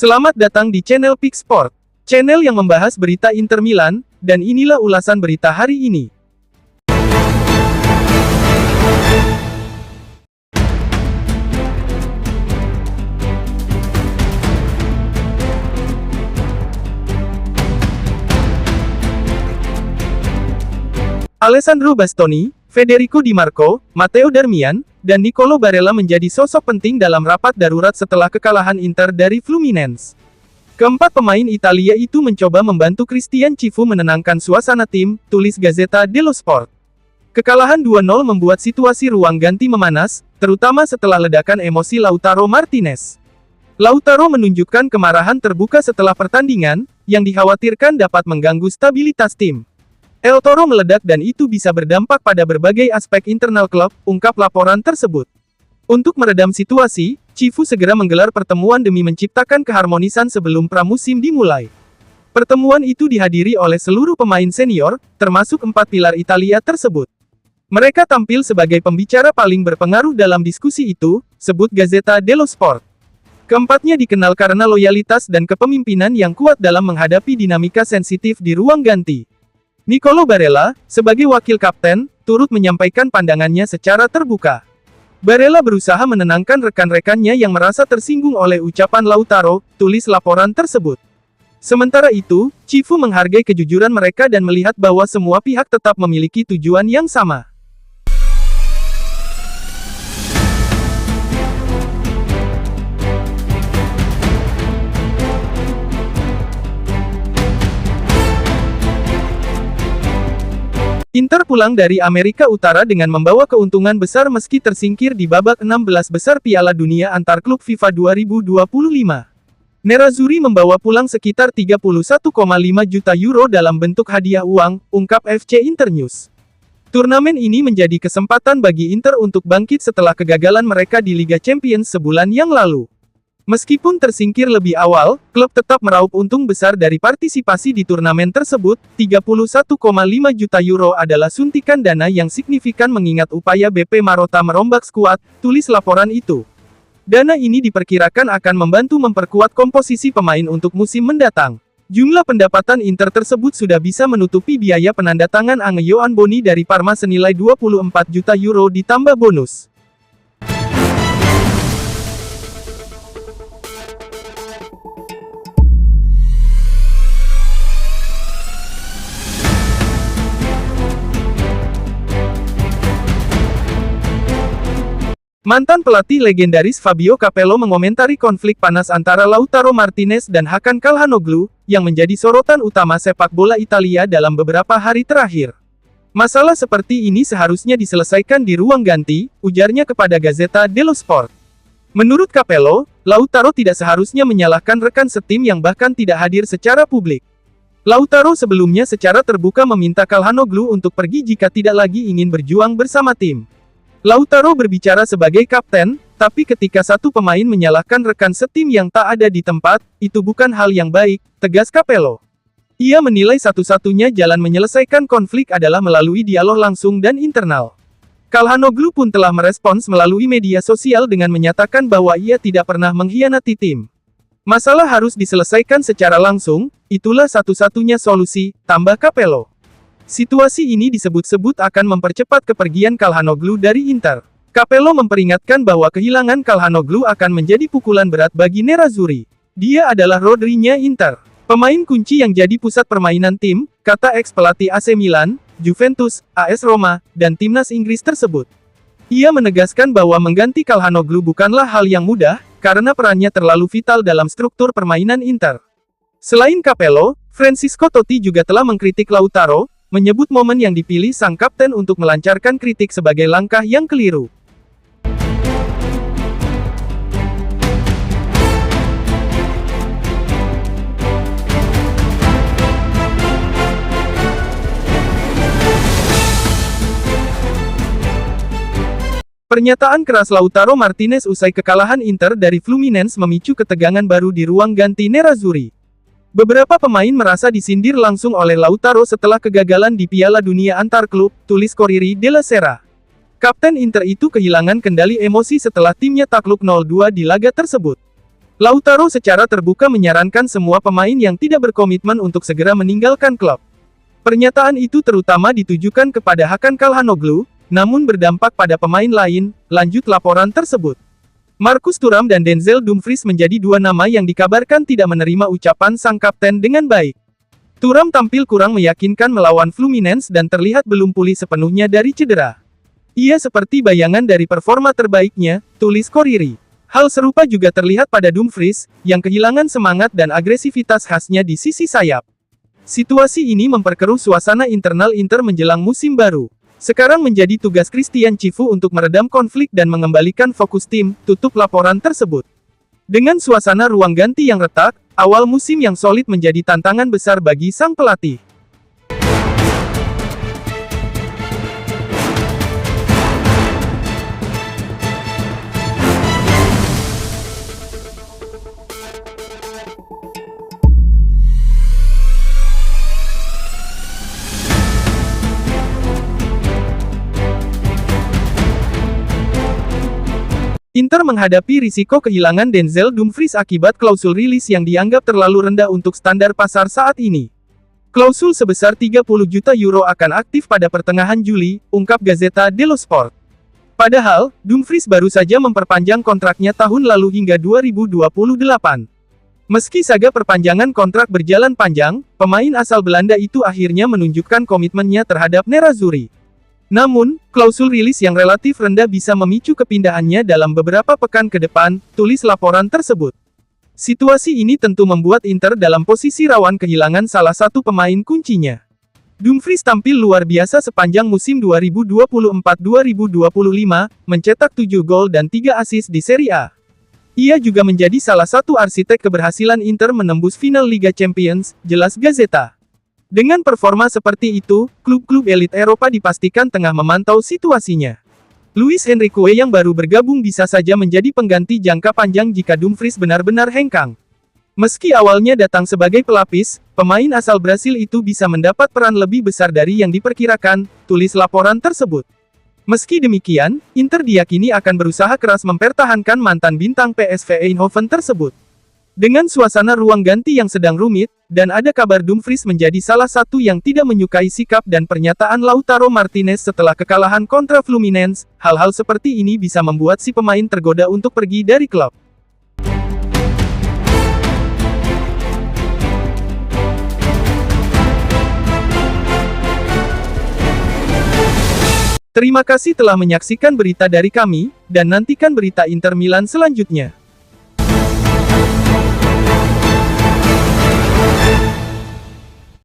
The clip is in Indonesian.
Selamat datang di channel Pick Sport, channel yang membahas berita Inter Milan, dan inilah ulasan berita hari ini. Alessandro Bastoni, Federico Di Marco, Matteo Darmian, dan Nicolo Barella menjadi sosok penting dalam rapat darurat setelah kekalahan Inter dari Fluminense. Keempat pemain Italia itu mencoba membantu Christian Cifu menenangkan suasana tim, tulis Gazzetta dello Sport. Kekalahan 2-0 membuat situasi ruang ganti memanas, terutama setelah ledakan emosi Lautaro Martinez. Lautaro menunjukkan kemarahan terbuka setelah pertandingan, yang dikhawatirkan dapat mengganggu stabilitas tim. El Toro meledak dan itu bisa berdampak pada berbagai aspek internal klub, ungkap laporan tersebut. Untuk meredam situasi, Cifu segera menggelar pertemuan demi menciptakan keharmonisan sebelum pramusim dimulai. Pertemuan itu dihadiri oleh seluruh pemain senior, termasuk 4 pilar Italia tersebut. Mereka tampil sebagai pembicara paling berpengaruh dalam diskusi itu, sebut Gazzetta dello Sport. Keempatnya dikenal karena loyalitas dan kepemimpinan yang kuat dalam menghadapi dinamika sensitif di ruang ganti. Nicolo Barella, sebagai wakil kapten, turut menyampaikan pandangannya secara terbuka. Barella berusaha menenangkan rekan-rekannya yang merasa tersinggung oleh ucapan Lautaro, tulis laporan tersebut. Sementara itu, Cifu menghargai kejujuran mereka dan melihat bahwa semua pihak tetap memiliki tujuan yang sama. Inter pulang dari Amerika Utara dengan membawa keuntungan besar meski tersingkir di babak 16 besar Piala Dunia antar klub FIFA 2025. Nerazzurri membawa pulang sekitar 31,5 juta euro dalam bentuk hadiah uang, ungkap FC Internews. Turnamen ini menjadi kesempatan bagi Inter untuk bangkit setelah kegagalan mereka di Liga Champions sebulan yang lalu. Meskipun tersingkir lebih awal, klub tetap meraup untung besar dari partisipasi di turnamen tersebut. 31,5 juta euro adalah suntikan dana yang signifikan mengingat upaya BP Marotta merombak skuad, tulis laporan itu. Dana ini diperkirakan akan membantu memperkuat komposisi pemain untuk musim mendatang. Jumlah pendapatan Inter tersebut sudah bisa menutupi biaya penandatangan Angelo Anboni dari Parma senilai 24 juta euro ditambah bonus. Mantan pelatih legendaris Fabio Capello mengomentari konflik panas antara Lautaro Martinez dan Hakan Calhanoglu, yang menjadi sorotan utama sepak bola Italia dalam beberapa hari terakhir. Masalah seperti ini seharusnya diselesaikan di ruang ganti, ujarnya kepada Gazzetta dello Sport. Menurut Capello, Lautaro tidak seharusnya menyalahkan rekan setim yang bahkan tidak hadir secara publik. Lautaro sebelumnya secara terbuka meminta Calhanoglu untuk pergi jika tidak lagi ingin berjuang bersama tim. Lautaro berbicara sebagai kapten, tapi ketika satu pemain menyalahkan rekan setim yang tak ada di tempat, itu bukan hal yang baik, tegas Capello. Ia menilai satu-satunya jalan menyelesaikan konflik adalah melalui dialog langsung dan internal. Calhanoglu pun telah merespons melalui media sosial dengan menyatakan bahwa ia tidak pernah mengkhianati tim. Masalah harus diselesaikan secara langsung, itulah satu-satunya solusi, tambah Capello. Situasi ini disebut-sebut akan mempercepat kepergian Calhanoglu dari Inter. Capello memperingatkan bahwa kehilangan Calhanoglu akan menjadi pukulan berat bagi Nerazzurri. Dia adalah Rodri-nya Inter, pemain kunci yang jadi pusat permainan tim, kata ex-pelatih AC Milan, Juventus, AS Roma, dan timnas Inggris tersebut. Ia menegaskan bahwa mengganti Calhanoglu bukanlah hal yang mudah, karena perannya terlalu vital dalam struktur permainan Inter. Selain Capello, Francesco Totti juga telah mengkritik Lautaro, menyebut momen yang dipilih sang kapten untuk melancarkan kritik sebagai langkah yang keliru. Pernyataan keras Lautaro Martinez usai kekalahan Inter dari Fluminense memicu ketegangan baru di ruang ganti Nerazzurri. Beberapa pemain merasa disindir langsung oleh Lautaro setelah kegagalan di Piala Dunia antar klub, tulis Corriere della Sera. Kapten Inter itu kehilangan kendali emosi setelah timnya takluk 0-2 di laga tersebut. Lautaro secara terbuka menyarankan semua pemain yang tidak berkomitmen untuk segera meninggalkan klub. Pernyataan itu terutama ditujukan kepada Hakan Calhanoglu, namun berdampak pada pemain lain. Lanjut laporan tersebut. Marcus Thuram dan Denzel Dumfries menjadi dua nama yang dikabarkan tidak menerima ucapan sang kapten dengan baik. Thuram tampil kurang meyakinkan melawan Fluminense dan terlihat belum pulih sepenuhnya dari cedera. Ia seperti bayangan dari performa terbaiknya, tulis Corriere. Hal serupa juga terlihat pada Dumfries, yang kehilangan semangat dan agresivitas khasnya di sisi sayap. Situasi ini memperkeruh suasana internal Inter menjelang musim baru. Sekarang menjadi tugas Christian Chivu untuk meredam konflik dan mengembalikan fokus tim, tutup laporan tersebut. Dengan suasana ruang ganti yang retak, awal musim yang solid menjadi tantangan besar bagi sang pelatih. Inter menghadapi risiko kehilangan Denzel Dumfries akibat klausul rilis yang dianggap terlalu rendah untuk standar pasar saat ini. Klausul sebesar 30 juta euro akan aktif pada pertengahan Juli, ungkap Gazzetta dello Sport. Padahal, Dumfries baru saja memperpanjang kontraknya tahun lalu hingga 2028. Meski saga perpanjangan kontrak berjalan panjang, pemain asal Belanda itu akhirnya menunjukkan komitmennya terhadap Nerazzurri. Namun, klausul rilis yang relatif rendah bisa memicu kepindahannya dalam beberapa pekan ke depan, tulis laporan tersebut. Situasi ini tentu membuat Inter dalam posisi rawan kehilangan salah satu pemain kuncinya. Dumfries tampil luar biasa sepanjang musim 2024-2025, mencetak 7 gol dan 3 assist di Serie A. Ia juga menjadi salah satu arsitek keberhasilan Inter menembus final Liga Champions, jelas Gazzetta. Dengan performa seperti itu, klub-klub elit Eropa dipastikan tengah memantau situasinya. Luis Henrique yang baru bergabung bisa saja menjadi pengganti jangka panjang jika Dumfries benar-benar hengkang. Meski awalnya datang sebagai pelapis, pemain asal Brasil itu bisa mendapat peran lebih besar dari yang diperkirakan, tulis laporan tersebut. Meski demikian, Inter diyakini akan berusaha keras mempertahankan mantan bintang PSV Eindhoven tersebut. Dengan suasana ruang ganti yang sedang rumit, dan ada kabar Dumfries menjadi salah satu yang tidak menyukai sikap dan pernyataan Lautaro Martinez setelah kekalahan kontra Fluminense, hal-hal seperti ini bisa membuat si pemain tergoda untuk pergi dari klub. Terima kasih telah menyaksikan berita dari kami, dan nantikan berita Inter Milan selanjutnya.